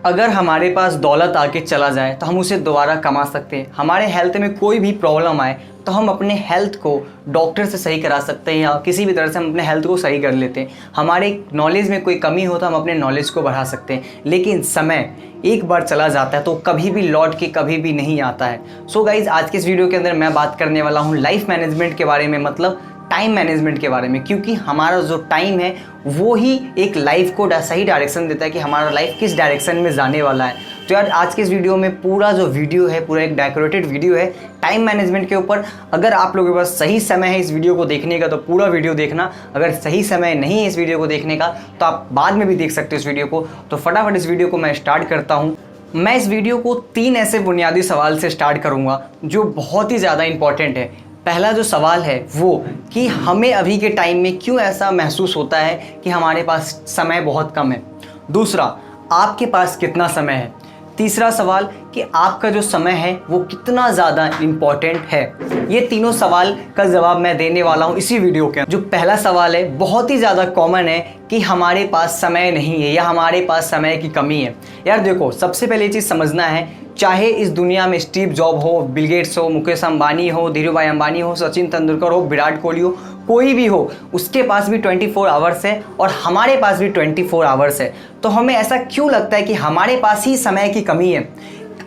अगर हमारे पास दौलत आके चला जाए तो हम उसे दोबारा कमा सकते हैं। हमारे हेल्थ में कोई भी प्रॉब्लम आए तो हम अपने हेल्थ को डॉक्टर से सही करा सकते हैं या किसी भी तरह से हम अपने हेल्थ को सही कर लेते हैं। हमारे नॉलेज में कोई कमी हो तो हम अपने नॉलेज को बढ़ा सकते हैं। लेकिन समय एक बार चला जाता है तो कभी भी लौट के कभी भी नहीं आता है। सो गाइज, आज के इस वीडियो के अंदर मैं बात करने वाला हूँ लाइफ मैनेजमेंट के बारे में, मतलब टाइम मैनेजमेंट के बारे में, क्योंकि हमारा जो टाइम है वो ही एक लाइफ को सही डायरेक्शन देता है कि हमारा लाइफ किस डायरेक्शन में जाने वाला है। तो यार आज के इस वीडियो में पूरा जो वीडियो है पूरा एक डेकोरेटेड वीडियो है टाइम मैनेजमेंट के ऊपर। अगर आप लोगों के पास सही समय है इस वीडियो को देखने का तो पूरा वीडियो देखना, अगर सही समय नहीं है इस वीडियो को देखने का तो आप बाद में भी देख सकते हो इस वीडियो को। तो फटाफट इस वीडियो को मैं स्टार्ट करता हूँ। मैं इस वीडियो को 3 ऐसे बुनियादी सवाल से स्टार्ट करूँगा जो बहुत ही ज़्यादा इंपॉर्टेंट है। पहला जो सवाल है वो कि हमें अभी के टाइम में क्यों ऐसा महसूस होता है कि हमारे पास समय बहुत कम है। दूसरा, आपके पास कितना समय है। तीसरा सवाल कि आपका जो समय है वो कितना ज़्यादा इम्पॉर्टेंट है। ये तीनों सवाल का जवाब मैं देने वाला हूँ इसी वीडियो के। जो पहला सवाल है बहुत ही ज़्यादा कॉमन है कि हमारे पास समय नहीं है या हमारे पास समय की कमी है। यार देखो, सबसे पहले ये चीज़ समझना है, चाहे इस दुनिया में स्टीव जॉब हो, बिल गेट्स हो, मुकेश अंबानी हो, धीरू भाई अंबानी हो, सचिन तेंदुलकर हो, विराट कोहली हो, कोई भी हो, उसके पास भी 24 आवर्स है और हमारे पास भी 24 आवर्स है। तो हमें ऐसा क्यों लगता है कि हमारे पास ही समय की कमी है।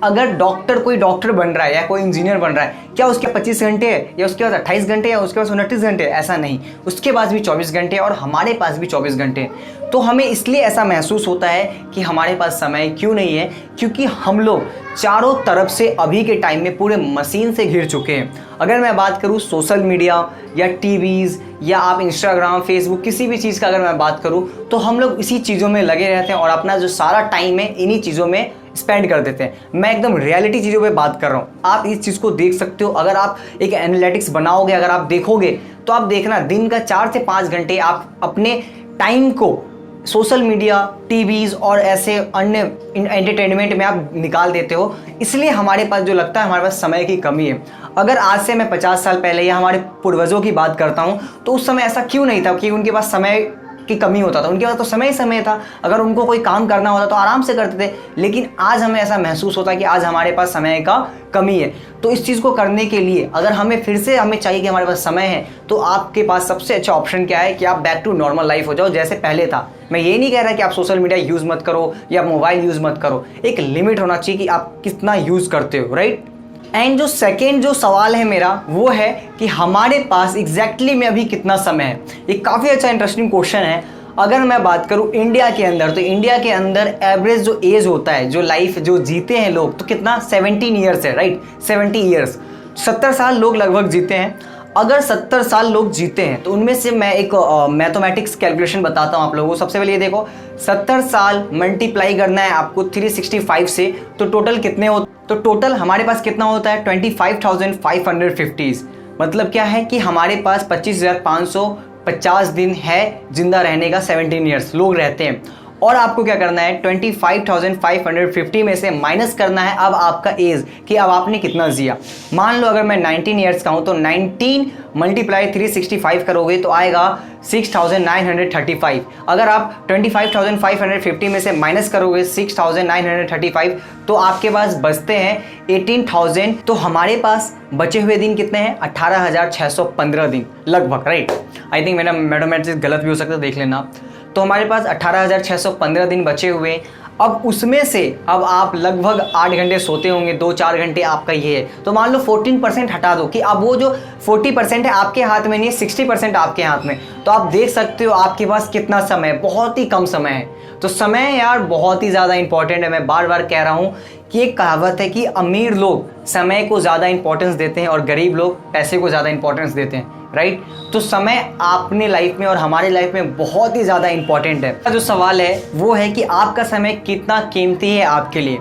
अगर कोई डॉक्टर बन रहा है या कोई इंजीनियर बन रहा है, क्या उसके 25 घंटे है या उसके पास 28 घंटे या उसके पास 29 घंटे? ऐसा नहीं, उसके पास भी 24 घंटे और हमारे पास भी 24 घंटे। तो हमें इसलिए ऐसा महसूस होता है कि हमारे पास समय क्यों नहीं है, क्योंकि हम लोग चारों तरफ से अभी के टाइम में पूरे मशीन से घिर चुके हैं। अगर मैं बात करूँ सोशल मीडिया या टीवीज़ या आप इंस्टाग्राम, फेसबुक, किसी भी चीज़ का अगर मैं बात करूँ तो हम लोग इसी चीज़ों में लगे रहते हैं और अपना जो सारा टाइम है इन्हीं चीज़ों में स्पेंड कर देते हैं। मैं एकदम रियलिटी चीज़ों पे बात कर रहा हूँ, आप इस चीज़ को देख सकते हो। अगर आप एक एनालिटिक्स बनाओगे, अगर आप देखोगे तो आप देखना दिन का 4 से 5 घंटे आप अपने टाइम को सोशल मीडिया, टीवीज़ और ऐसे अन्य एंटरटेनमेंट में आप निकाल देते हो। इसलिए हमारे पास जो लगता है हमारे पास समय की कमी है। अगर आज से मैं 50 साल पहले या हमारे पूर्वजों की बात करता हूँ तो उस समय ऐसा क्यों नहीं था कि उनके पास समय की कमी होता था। उनके पास तो समय ही समय था, अगर उनको कोई काम करना होता तो आराम से करते थे। लेकिन आज हमें ऐसा महसूस होता है कि आज हमारे पास समय का कमी है। तो इस चीज़ को करने के लिए अगर हमें फिर से चाहिए कि हमारे पास समय है तो आपके पास सबसे अच्छा ऑप्शन क्या है कि आप बैक टू नॉर्मल लाइफ हो जाओ जैसे पहले था। मैं ये नहीं कह रहा कि आप सोशल मीडिया यूज़ मत करो या मोबाइल यूज़ मत करो, एक लिमिट होना चाहिए कि आप कितना यूज़ करते हो, राइट। एंड जो सेकेंड जो सवाल है मेरा वो है कि हमारे पास एग्जैक्टली में अभी कितना समय है। ये काफ़ी अच्छा इंटरेस्टिंग क्वेश्चन है। अगर मैं बात करूं इंडिया के अंदर तो इंडिया के अंदर एवरेज जो एज होता है, जो लाइफ जो जीते हैं लोग, तो कितना 17 ईयर्स है, राइट। 70 ईयर्स, 70 साल लोग लगभग जीते हैं। अगर 70 साल लोग जीते हैं तो उनमें से मैं एक मैथमेटिक्स कैलकुलेशन बताता हूँ आप लोगों को। सबसे पहले ये देखो, 70 साल मल्टीप्लाई करना है आपको 365 से, तो टोटल कितने हो, तो टोटल हमारे पास कितना होता है 25,550। मतलब क्या है कि हमारे पास 25,550 दिन है जिंदा रहने का। 17 ईयर्स लोग रहते हैं और आपको क्या करना है 25,550 में से माइनस करना है अब आपका एज कि अब आपने कितना जिया। मान लो अगर मैं 19 ईयर्स का हूँ तो 19 मल्टीप्लाई 365 करोगे तो आएगा 6,935। अगर आप 25,550 में से माइनस करोगे 6,935 तो आपके पास बचते हैं 18,000। तो हमारे पास बचे हुए दिन कितने हैं 18,615 दिन लगभग, राइट। आई थिंक मेरा मैथमेटिक्स गलत भी हो सकता है, देख लेना। तो हमारे पास 18,615 दिन बचे हुए। अब उसमें से अब आप लगभग 8 घंटे सोते होंगे, 2-4 घंटे आपका ये है, तो मान लो 14% हटा दो कि अब वो जो 40% है आपके हाथ में नहीं है, 60% आपके हाथ में। तो आप देख सकते हो आपके पास कितना समय है, बहुत ही कम समय है। तो समय यार बहुत ही ज़्यादा इंपॉर्टेंट है। मैं बार बार कह रहा हूँ कि एक कहावत है कि अमीर लोग समय को ज़्यादा इंपॉर्टेंस देते हैं और गरीब लोग पैसे को ज़्यादा इंपॉर्टेंस देते हैं, राइट। तो समय अपने लाइफ में और हमारी लाइफ में बहुत ही ज़्यादा इंपॉर्टेंट है। जो सवाल है वो है कि आपका समय कितना कीमती है आपके लिए।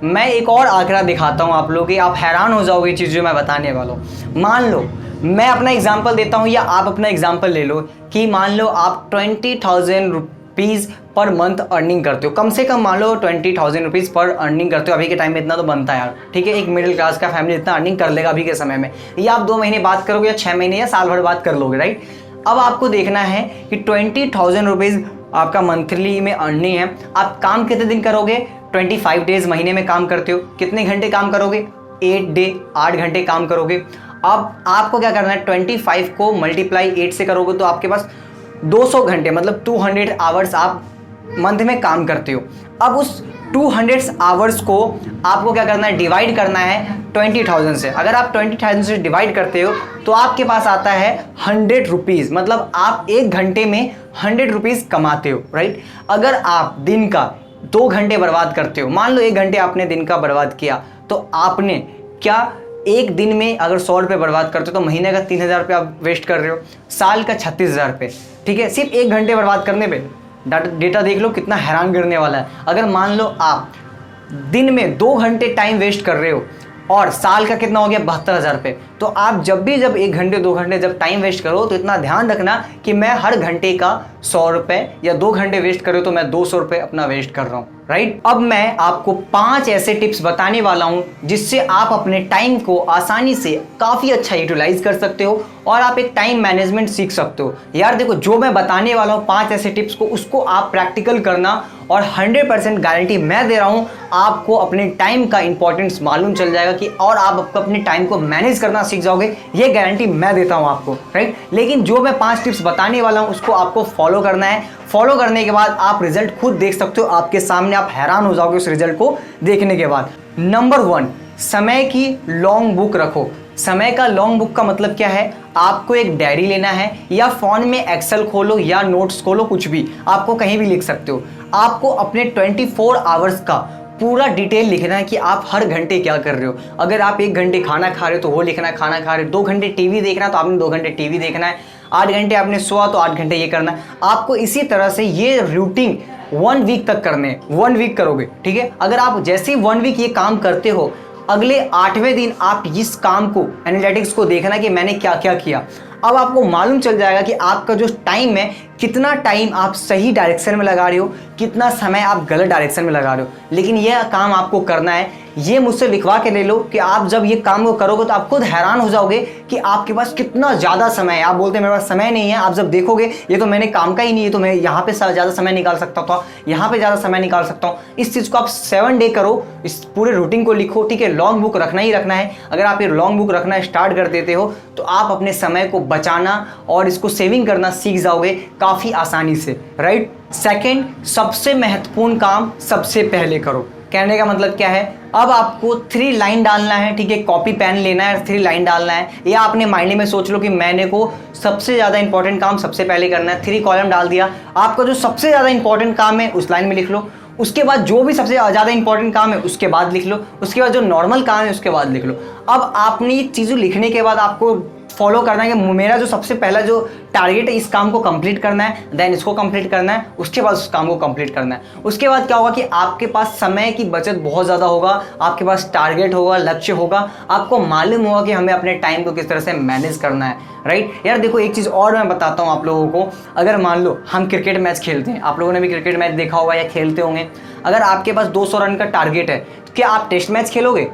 मैं एक और आंकड़ा दिखाता हूँ आप लोग कि आप हैरान हो जाओगे चीज़ जो मैं बताने वाला हूँ। मान लो मैं अपना एग्जाम्पल देता हूँ या आप अपना एग्जाम्पल ले लो कि मान लो आप 20,000 रुपीज़ पर मंथ अर्निंग करते हो, कम से कम मान लो 20,000 रुपीज़ पर अर्निंग करते हो। अभी के टाइम में इतना तो बनता है यार, ठीक है। एक मिडिल क्लास का फैमिली इतना अर्निंग कर लेगा अभी के समय में। या आप 2 महीने बात करोगे या 6 महीने या साल भर बात कर लोगे, राइट। अब आपको देखना है कि 20,000 रुपीज़ आपका मंथली में अर्निंग है, आप काम कितने दिन करोगे? 25 डेज महीने में काम करते हो, कितने घंटे काम करोगे? 8 घंटे काम करोगे। अब आपको क्या करना है, 25 को मल्टीप्लाई 8 से करोगे तो आपके पास 200 घंटे मतलब 200 आवर्स आप मंथ में काम करते हो। अब उस 200 आवर्स को आपको क्या करना है, डिवाइड करना है 20,000 से। अगर आप 20,000 से डिवाइड करते हो तो आपके पास आता है 100 रुपीज़, मतलब आप 1 घंटे में 100 रुपीज़ कमाते हो, राइट। अगर आप दिन का 2 घंटे बर्बाद करते हो, मान लो 1 घंटे आपने दिन का बर्बाद किया, तो आपने क्या एक दिन में अगर 100 रुपये बर्बाद करते हो तो महीने का 3,000 रुपये आप वेस्ट कर रहे हो, साल का 36,000 रुपये, ठीक है, सिर्फ 1 घंटे बर्बाद करने पे। डेटा देख लो कितना हैरान करने वाला है। अगर मान लो आप दिन में 2 घंटे टाइम वेस्ट कर रहे हो और साल का कितना हो गया, 72,000 रुपये, तो आप जब 1 घंटे 2 घंटे जब टाइम वेस्ट करो तो इतना ध्यान रखना कि मैं हर घंटे का 100 रुपये, या 2 घंटे वेस्ट करो तो मैं 200 रुपये अपना वेस्ट कर रहा हूँ, राइट। अब मैं आपको 5 ऐसे टिप्स बताने वाला हूँ जिससे आप अपने टाइम को आसानी से काफ़ी अच्छा यूटिलाइज कर सकते हो और आप एक टाइम मैनेजमेंट सीख सकते हो। यार देखो, जो मैं बताने वाला हूँ 5 ऐसे टिप्स को, उसको आप प्रैक्टिकल करना और 100% गारंटी मैं दे रहा हूँ, आपको अपने टाइम का इंपॉर्टेंस मालूम चल जाएगा कि और आप अपने टाइम को मैनेज करना सीख जाओगे, ये गारंटी मैं देता हूँ आपको, राइट। लेकिन जो मैं 5 टिप्स बताने वाला हूँ उसको आपको फॉलो करना है। फॉलो करने के बाद आप रिजल्ट खुद देख सकते हो आपके सामने, आप हैरान हो जाओगे उस रिजल्ट को देखने के बाद। नंबर 1, समय की लॉन्ग बुक रखो। समय का लॉन्ग बुक का मतलब क्या है, आपको एक डायरी लेना है या फोन में एक्सेल खोलो या नोट्स खोलो, कुछ भी, आपको कहीं भी लिख सकते हो। आपको अपने 24 आवर्स का पूरा डिटेल लिखना है कि आप हर घंटे क्या कर रहे हो। अगर आप 1 घंटे खाना खा रहे हो तो वो लिखना है, खाना खा रहे हो। 2 घंटे टीवी देखना है तो आपने 2 घंटे टीवी देखना है। 8 घंटे आपने सोआ तो 8 घंटे ये करना है। आपको इसी तरह से ये रूटीन 1 वीक तक करने हैं। 1 वीक करोगे, ठीक है। अगर आप जैसे ही 1 वीक ये काम करते हो, अगले 8वें दिन आप इस काम को, एनालिटिक्स को देखना कि मैंने क्या क्या किया। अब आपको मालूम चल जाएगा कि आपका जो टाइम है, कितना टाइम आप सही डायरेक्शन में लगा रहे हो, कितना समय आप गलत डायरेक्शन में लगा रहे हो। लेकिन यह काम आपको करना है। ये मुझसे लिखवा के ले लो कि आप जब ये काम को करोगे तो आप खुद हैरान हो जाओगे कि आपके पास कितना ज़्यादा समय है। आप बोलते हैं मेरे पास समय नहीं है, आप जब देखोगे ये तो मैंने काम का ही नहीं है, तो मैं यहाँ पे ज़्यादा समय निकाल सकता था, यहाँ पे ज़्यादा समय निकाल सकता हूँ। इस चीज़ को आप 7 डे करो, इस पूरे रूटीन को लिखो, ठीक है। लॉन्ग बुक रखना ही रखना है। अगर आप ये लॉन्ग बुक रखना स्टार्ट कर देते हो तो आप अपने समय को बचाना और इसको सेविंग करना सीख जाओगे काफ़ी आसानी से, राइट। सेकेंड, सबसे महत्वपूर्ण काम सबसे पहले करो। कहने का मतलब क्या है, अब आपको 3 लाइन डालना है, ठीक है। कॉपी पेन लेना है, 3 लाइन डालना है, या आपने माइंड में सोच लो कि मैंने को सबसे ज़्यादा इंपॉर्टेंट काम सबसे पहले करना है। 3 कॉलम डाल दिया। आपका जो सबसे ज़्यादा इंपॉर्टेंट काम है उस लाइन में लिख लो, उसके बाद जो भी सबसे ज़्यादा इंपॉर्टेंट काम है उसके बाद लिख लो, उसके बाद जो नॉर्मल काम है उसके बाद लिख लो। अब आपने ये चीज़ें लिखने के बाद आपको फॉलो करना है कि मेरा जो सबसे पहला जो टारगेट है, इस काम को कंप्लीट करना है, देन इसको कंप्लीट करना है, उसके बाद उस काम को कंप्लीट करना है। उसके बाद क्या होगा कि आपके पास समय की बचत बहुत ज़्यादा होगा, आपके पास टारगेट होगा, लक्ष्य होगा, आपको मालूम होगा कि हमें अपने टाइम को किस तरह से मैनेज करना है, राइट। यार देखो, एक चीज़ और मैं बताता हूँ आप लोगों को। अगर मान लो हम क्रिकेट मैच खेलते हैं, आप लोगों ने भी क्रिकेट मैच देखा होगा या खेलते होंगे। अगर आपके पास 200 रन का टारगेट है, तो क्या आप टेस्ट मैच खेलोगे?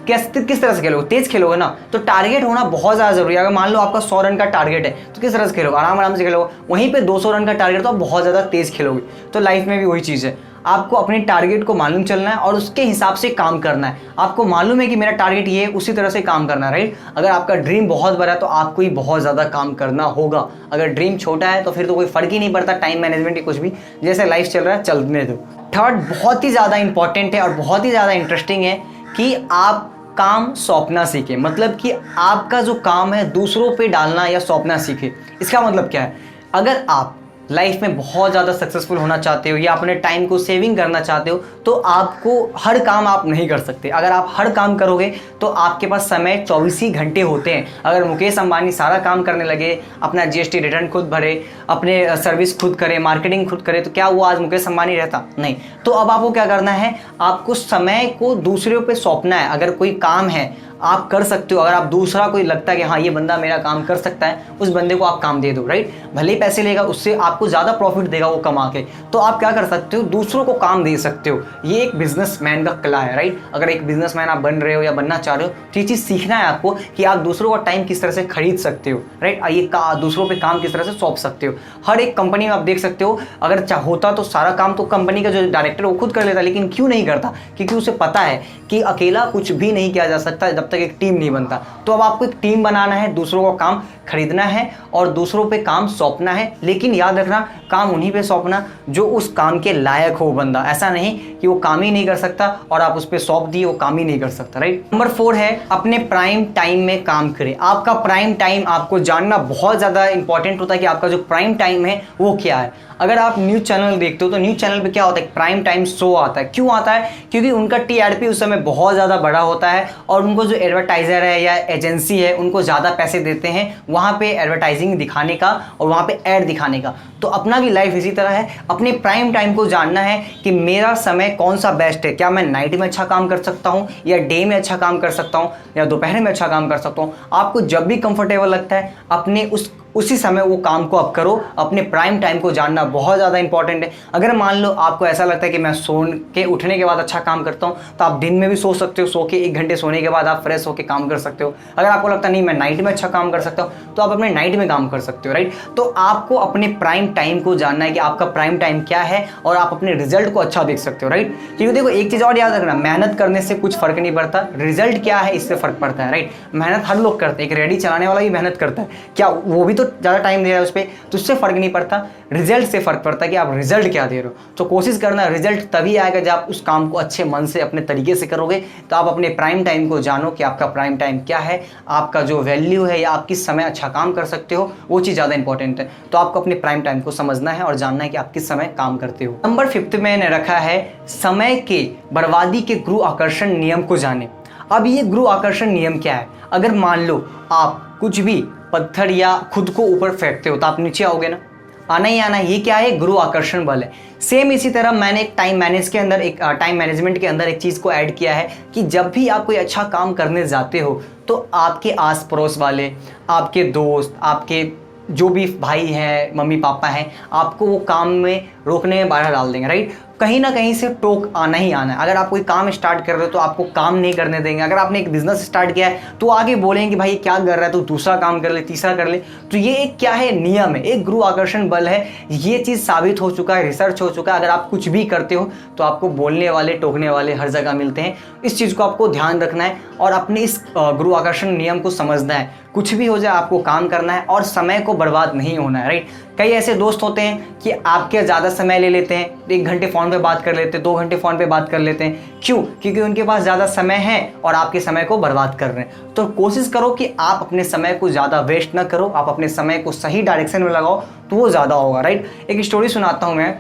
किस तरह से खेलोगे? तेज खेलोगे ना। तो टारगेट होना बहुत ज़्यादा जरूरी है। अगर मान लो आपका 100 रन का टारगेट है तो किस तरह से खेलोगे? आराम से खेलोगे। वहीं पे 200 रन का टारगेट तो आप बहुत ज़्यादा तेज खेलोगे। तो लाइफ में भी वही चीज़ है, आपको अपने टारगेट को मालूम चलना है और उसके हिसाब से काम करना है। आपको मालूम है कि मेरा टारगेट ये है, उसी तरह से काम करना है, राइट। अगर आपका ड्रीम बहुत बड़ा है तो आपको ही बहुत ज़्यादा काम करना होगा। अगर ड्रीम छोटा है तो फिर तो कोई फ़र्क ही नहीं पड़ता, टाइम मैनेजमेंट की कुछ भी, जैसे लाइफ चल रहा है चलने दो। थर्ड, बहुत ही ज़्यादा इंपॉर्टेंट है और बहुत ही ज़्यादा इंटरेस्टिंग है कि आप काम सौंपना सीखें। मतलब कि आपका जो काम है दूसरों पे डालना या सौंपना सीखें। इसका मतलब क्या है, अगर आप लाइफ में बहुत ज़्यादा सक्सेसफुल होना चाहते हो या अपने टाइम को सेविंग करना चाहते हो तो आपको हर काम आप नहीं कर सकते। अगर आप हर काम करोगे तो आपके पास समय 24 ही घंटे होते हैं। अगर मुकेश अंबानी सारा काम करने लगे, अपना GST रिटर्न खुद भरे, अपने सर्विस खुद करे, मार्केटिंग खुद करे, तो क्या वो आज मुकेश अंबानी रहता? नहीं। तो अब आपको क्या करना है, आपको समय को दूसरों पे सौंपना है। अगर कोई काम है आप कर सकते हो। अगर आप दूसरा कोई लगता है कि हाँ ये बंदा मेरा काम कर सकता है, उस बंदे को आप काम दे दो, राइट। भले ही पैसे लेगा, उससे आपको ज़्यादा प्रॉफिट देगा वो कमा के, तो आप क्या कर सकते हो, दूसरों को काम दे सकते हो। ये एक बिजनेसमैन का कला है, राइट। अगर एक बिजनेसमैन आप बन रहे हो या बनना चाह रहे हो तो ये चीज़ सीखना है आपको कि आप दूसरों का टाइम किस तरह से खरीद सकते हो, राइट। ये दूसरों पे काम किस तरह से सौंप सकते हो। हर एक कंपनी में आप देख सकते हो, अगर होता तो सारा काम तो कंपनी का जो डायरेक्टर वो खुद कर लेता, लेकिन क्यों नहीं करता, क्योंकि उसे पता है कि अकेला कुछ भी नहीं किया जा सकता जब तक एक टीम नहीं बनता। तो अब आपको एक टीम बनाना है, दूसरों का काम खरीदना है और दूसरों पे काम सौंपना है। लेकिन याद रखना, काम उन्हीं पे सौंपना जो उस काम के लायक हो बंदा। ऐसा नहीं कि वो काम ही नहीं कर सकता और आप उस पे सौंप दिए, वो काम ही नहीं कर सकता, राइट। नंबर 4 है अपने प्राइम टाइम में काम करें। आपका प्राइम टाइम आपको जानना बहुत ज़्यादा इंपॉर्टेंट होता है कि आपका जो प्राइम टाइम है वो क्या है। अगर आप न्यूज़ चैनल देखते हो तो न्यूज़ चैनल पे क्या होता है, प्राइम टाइम शो आता है। क्यों आता है? क्योंकि उनका टीआरपी उस समय बहुत ज़्यादा बड़ा होता है और उनको जो एडवर्टाइज़र है या एजेंसी है उनको ज़्यादा पैसे देते हैं वहाँ पे एडवर्टाइजिंग दिखाने का और वहाँ पे ऐड दिखाने का। तो अपना भी लाइफ इसी तरह है, अपने प्राइम टाइम को जानना है कि मेरा समय कौन सा बेस्ट है। क्या मैं नाइट में अच्छा काम कर सकता हूँ या डे में अच्छा काम कर सकता हूँ या दोपहर में अच्छा काम कर सकता हूँ। आपको जब भी कंफर्टेबल लगता है अपने उसी समय वो काम को आप करो। अपने प्राइम टाइम को जानना बहुत ज़्यादा इंपॉर्टेंट है। अगर मान लो आपको ऐसा लगता है कि मैं सो के उठने के बाद अच्छा काम करता हूँ, तो आप दिन में भी सो सकते हो। सो के 1 घंटे सोने के बाद आप फ्रेश होकर काम कर सकते हो। अगर आपको लगता नहीं मैं नाइट में अच्छा काम कर सकता हूँ, तो आप अपने नाइट में काम कर सकते हो, राइट। तो आपको अपने प्राइम टाइम को जानना है कि आपका प्राइम टाइम क्या है और आप अपने रिजल्ट को अच्छा देख सकते हो, राइट। क्योंकि देखो एक चीज़ और याद रखना, मेहनत करने से कुछ फर्क नहीं पड़ता, रिजल्ट क्या है इससे फर्क पड़ता है, राइट। मेहनत हर लोग करते हैं, एक रेडी चलाने वाला भी मेहनत करता है, क्या वो भी तो ज़्यादा टाइम दे रहा है उस पर, तो उससे फर्क नहीं पड़ता, रिजल्ट से फर्क पड़ता है कि आप रिजल्ट क्या दे रहे हो। तो कोशिश करना, रिजल्ट तभी आएगा जब आप उस काम को अच्छे मन से अपने तरीके से करोगे। तो आप अपने प्राइम टाइम को जानो कि आपका प्राइम टाइम क्या है, आपका जो वैल्यू है या आप किस समय अच्छा काम कर सकते हो, वो चीज़ ज़्यादा इंपॉर्टेंट है। तो आपको अपने प्राइम टाइम को समझना है और जानना है कि आप किस समय काम करते हो। नंबर 5 में मैंने रखा है समय के बर्बादी के गुरु आकर्षण नियम को जाने। अब ये गुरु आकर्षण नियम क्या है? अगर मान लो आप कुछ भी पत्थर या खुद को ऊपर फेंकते हो तो आप नीचे आओगे ना, आना ही आना। ये क्या है? गुरु आकर्षण बल है। सेम इसी तरह मैंने एक टाइम मैनेजमेंट के अंदर एक चीज़ को ऐड किया है कि जब भी आप कोई अच्छा काम करने जाते हो तो आपके आस पड़ोस वाले, आपके दोस्त, आपके जो भी भाई हैं, मम्मी पापा हैं, आपको वो काम में रोकने में बाधा डाल देंगे, राइट। कहीं ना कहीं से टोक आना ही आना है। अगर आप कोई काम स्टार्ट कर रहे हो तो आपको काम नहीं करने देंगे। अगर आपने एक बिजनेस स्टार्ट किया है तो आगे बोलेंगे कि भाई क्या कर रहा है, तो दूसरा काम कर ले, तीसरा कर ले। तो ये एक क्या है? नियम है, एक गुरु आकर्षण बल है। ये चीज़ साबित हो चुका है, रिसर्च हो चुका है। अगर आप कुछ भी करते हो तो आपको बोलने वाले, टोकने वाले हर जगह मिलते हैं। इस चीज़ को आपको ध्यान रखना है और अपने इस गुरु आकर्षण नियम को समझना है। कुछ भी हो जाए आपको काम करना है और समय को बर्बाद नहीं होना है, राइट। कई ऐसे दोस्त होते हैं कि आपके ज़्यादा समय ले लेते हैं, 1 घंटे फ़ोन पे बात कर लेते हैं, 2 घंटे फ़ोन पे बात कर लेते हैं। क्यों? क्योंकि उनके पास ज़्यादा समय है और आपके समय को बर्बाद कर रहे हैं। तो कोशिश करो कि आप अपने समय को ज़्यादा वेस्ट ना करो, आप अपने समय को सही डायरेक्शन में लगाओ तो वो ज़्यादा होगा, राइट। एक स्टोरी सुनाता हूँ मैं।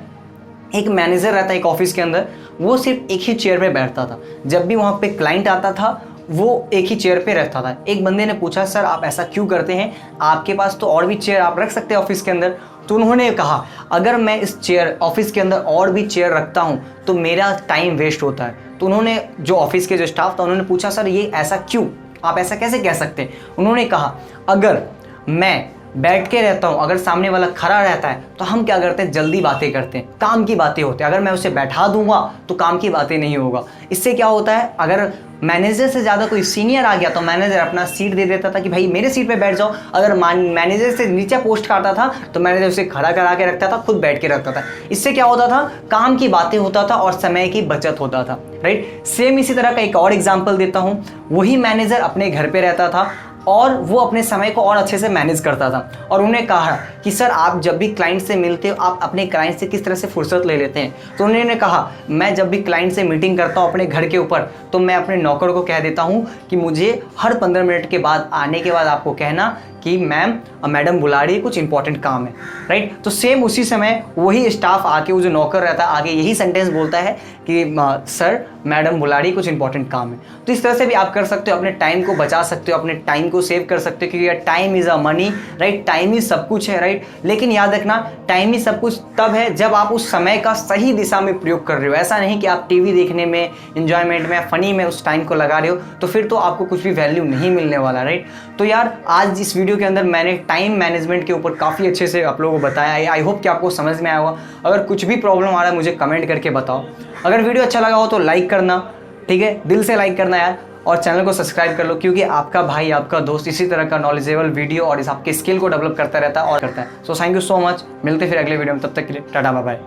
एक मैनेजर रहता है एक ऑफिस के अंदर, वो सिर्फ एक ही चेयर पे बैठता था। जब भी वहाँ पे क्लाइंट आता था वो एक ही चेयर पे रहता था। एक बंदे ने पूछा, सर आप ऐसा क्यों करते हैं, आपके पास तो और भी चेयर आप रख सकते हैं ऑफिस के अंदर। तो उन्होंने कहा, अगर मैं इस चेयर ऑफिस के अंदर और भी चेयर रखता हूँ तो मेरा टाइम वेस्ट होता है। तो उन्होंने, जो ऑफिस के जो स्टाफ था, उन्होंने पूछा, सर ये ऐसा क्यों, आप ऐसा कैसे कह सकते हैं। उन्होंने कहा, अगर मैं बैठ के रहता हूँ, अगर सामने वाला खड़ा रहता है तो हम क्या करते हैं, जल्दी बातें करते हैं, काम की बातें होती हैं। अगर मैं उसे बैठा दूंगा तो काम की बातें नहीं होगा। इससे क्या होता है, अगर मैनेजर से ज़्यादा कोई सीनियर आ गया तो मैनेजर अपना सीट दे देता था कि भाई मेरे सीट पे बैठ जाओ। अगर मैनेजर से नीचे पोस्ट करता था तो मैनेजर उसे खड़ा करा के रखता था, खुद बैठ के रखता था। इससे क्या होता था, काम की बातें होता था और समय की बचत होता था, राइट। सेम इसी तरह का एक और एग्जाम्पल देता हूँ। वही मैनेजर अपने घर पर रहता था और वो अपने समय को और अच्छे से मैनेज करता था। और उन्होंने कहा कि सर आप जब भी क्लाइंट से मिलते हो, आप अपने क्लाइंट से किस तरह से फुर्सत ले लेते हैं। तो उन्होंने कहा, मैं जब भी क्लाइंट से मीटिंग करता हूँ अपने घर के ऊपर, तो मैं अपने नौकर को कह देता हूँ कि मुझे हर 15 मिनट के बाद आने के बाद आपको कहना कि मैडम बुला रही है, कुछ इंपॉर्टेंट काम है, राइट। तो सेम उसी समय वही स्टाफ आके, वो जो नौकर रहता है आगे यही सेंटेंस बोलता है कि सर मैडम बुला रही है, कुछ इंपॉर्टेंट काम है। तो इस तरह से भी आप कर सकते हो, अपने टाइम को बचा सकते हो, अपने टाइम को सेव कर सकते हो, क्योंकि time is a money, right. Time ही सब कुछ है, राइट। लेकिन याद रखना, टाइम ही सब कुछ तब है जब आप उस समय का सही दिशा में प्रयोग कर रहे हो। ऐसा नहीं कि आप टीवी देखने में, एंजॉयमेंट में, फनी में उस टाइम को लगा रहे हो, तो फिर तो आपको कुछ भी वैल्यू नहीं मिलने वाला, राइट। तो यार आज इस वीडियो के अंदर मैंने टाइम मैनेजमेंट के ऊपर काफ़ी अच्छे से आप लोगों को बताया। आई होप कि आपको समझ में आया होगा। अगर कुछ भी प्रॉब्लम आ रहा है मुझे कमेंट करके बताओ। अगर वीडियो अच्छा लगा हो तो लाइक करना, ठीक है, दिल से लाइक करना यार, और चैनल को सब्सक्राइब कर लो, क्योंकि आपका भाई, आपका दोस्त इसी तरह का नॉलेजेबल वीडियो और इस आपके स्किल को डेवलप करता रहता है और करता है। So thank you so much. मिलते फिर अगले वीडियो में, तब तक के लिए टाटा बाय बाय।